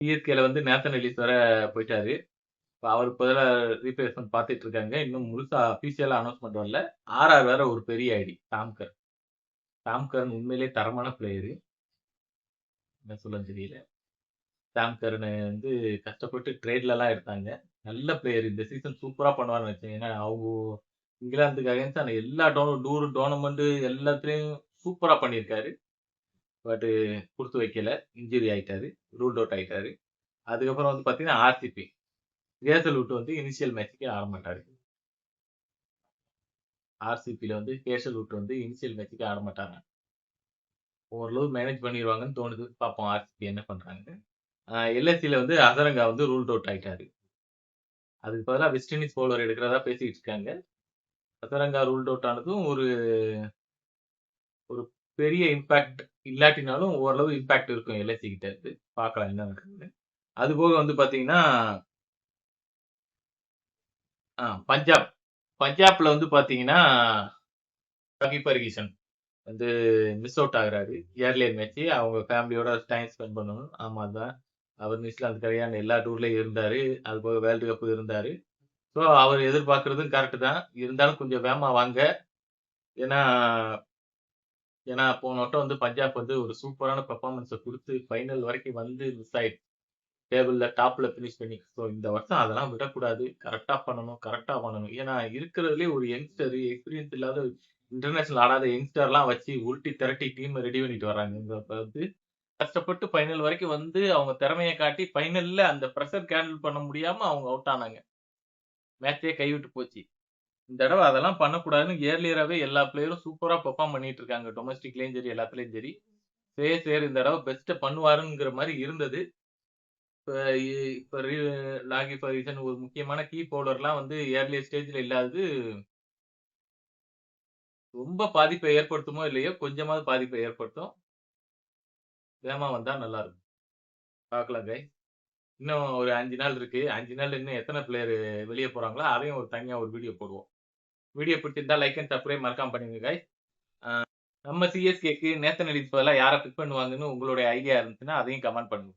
சிஎஸ்கேல வந்து Nathan Ellis வேற போயிட்டாரு. இப்ப அவருக்கு பதிலா ரீப்ளேஸ்மென்ட் பார்த்துட்டு இருக்காங்க. இன்னும் முழுசா அபிஷியலா அனௌன்ஸ்மென்ட் வரல. ஆர்ஆர் வேற ஒரு பெரிய ஐடி. டாம்கர். டாம்கர்ன் உண்மையிலேயே தரமான பிளேயரு. என்ன சொல்லன்னு தெரியல. டாம்கர்ன் வந்து கஷ்டப்பட்டு ட்ரேட்லலாம் எடுத்தாங்க. நல்ல பிளேயர். இந்த சீசன் சூப்பரா பண்ணுவார்ன்னு நெனச்சேன். ஏன்னா, அவங்க இங்கிலாந்துக்கு அகைன்ஸ்டா எல்லா டோர்னமெண்ட் எல்லாத்துலயும் சூப்பரா பண்ணியிருக்காரு. பட் குடுத்து வைக்கல. இன்ஜூரி ஆயிட்டாரு. ரூல்ட் அவுட் ஆயிட்டாரு. அதுக்கப்புறம் வந்து பார்த்தீங்கன்னா, ஆர்சிபி. கேசல்வுட் வந்து இனிஷியல் மேட்ச்க்கே ஆடமாட்டாரு. ஆர்சிபில வந்து கேஷல்வுட் வந்து இனிஷியல் மேட்ச்க்கே ஆடமாட்டாங்க. ஓரளவு மேனேஜ் பண்ணிருவாங்கன்னு தோணுது. பார்ப்போம் ஆர்சிபி என்ன பண்றாங்கன்னு. எல்எஸ்சில வந்து அசரங்கா வந்து ரூல்ட் அவுட் ஆயிட்டாரு. அதுக்கு பதிலா வெஸ்ட் இண்டீஸ் பவுலர் எடுக்கிறதா பேசிட்டு இருக்காங்க. அசரங்கா ரூல்ட் அவுட் ஆனதும் ஒரு ஒரு பெரிய இம்பாக்ட் இல்லாட்டினாலும் ஓரளவு இம்பாக்ட் இருக்கும் எல்எஸ்சி கிட்ட இருந்து. பார்க்கலாம் என்ன நடக்குதுன்னு. அதுபோக வந்து பார்த்தீங்கன்னா, பஞ்சாப். பஞ்சாப்ல வந்து பார்த்தீங்கன்னா, ரவி பர்கிசன் வந்து மிஸ் அவுட் ஆகுறாரு. Earlier match. அவங்க ஃபேமிலியோட டைம் ஸ்பெண்ட் பண்ணணும். ஆமா அதான். அவர் நியூசிலாந்து கரையான் எல்லா டூர்லயும் இருந்தாரு. அதுபோக வேர்ல்டு கப் இருந்தாரு. ஸோ அவர் எதிர்பார்க்கிறதும் கரெக்ட் தான். இருந்தாலும் கொஞ்சம் வேகமா வாங்க. ஏன்னா ஏன்னா போன வட்டம் வந்து பஞ்சாப் வந்து ஒரு சூப்பரான பெர்ஃபார்மன்ஸ குடுத்து ஃபைனல் வரைக்கும் வந்து மிஸ் ஆயிடுச்சு. டேபிள்ல டாப்ல ஃபினிஷ் பண்ணி. ஸோ இந்த வருஷம் அதெல்லாம் விடக்கூடாது. கரெக்ட்டா பண்ணணும், கரெக்ட்டா பண்ணணும். ஏன்னா இருக்கிறதுலயே ஒரு யங்ஸ்டர் எக்ஸ்பீரியன்ஸ் இல்லாத இன்டர்நேஷனல் ஆடாத யங்ஸ்டர்லாம் வச்சு உருட்டி திரட்டி டீம ரெடி பண்ணிட்டு வர்றாங்க. இப்ப வந்து கஷ்டப்பட்டு ஃபைனல் வரைக்கும் வந்து அவங்க திறமைய காட்டி ஃபைனல்ல அந்த பிரஷர் ஹேண்டில் பண்ண முடியாம அவங்க அவுட் ஆனாங்க. மேட்ச்சே கைவிட்டு போச்சு. இந்த தடவ அதெல்லாம் பண்ணக்கூடாதுன்னு இயர்லியராவே எல்லா பிளேயரும் சூப்பரா பெர்ஃபார்ம் பண்ணிட்டு இருக்காங்க. டொமஸ்டிக்லயும் சரி, எல்லாத்துலயும் சரி. சேர் இந்த தடவ பெஸ்ட்டா பண்ணுவாருங்கிற மாரி இருந்தது. இப்ப இப்ப லாகி ஃபர்கிசன் ஒரு முக்கியமான கீ பவுலர்லாம் வந்து ஏர்லியர் ஸ்டேஜ்ல இல்லாதது ரொம்ப பாதிப்பை ஏற்படுத்துமோ இல்லையோ, கொஞ்சமாவது பாதிப்பை ஏற்படுத்தும். வேகமா வந்தா நல்லா இருக்கும். பார்க்கலாம் கைஸ். இன்னும் ஒரு 5 நாள் இருக்கு. 5 நாள்ல இன்னும் எத்தன பிளேயர் வெளிய போறாங்களோ, அதையும் ஒரு தனியா ஒரு வீடியோ போடுவோம். வீடியோ பிடிச்சிருந்தா லைக் அண்ட் சப்ஸ்கிரைப் மறக்காம பண்ணுங்க கைஸ். நம்ம சிஎஸ்கேக்கு நேத்தன் எலிஸ் பதிலா யார பிக் பண்ணுவாங்கன்னு உங்களுடைய ஐடியா இருந்துச்சுன்னா, அதையும் கமெண்ட் பண்ணுங்க.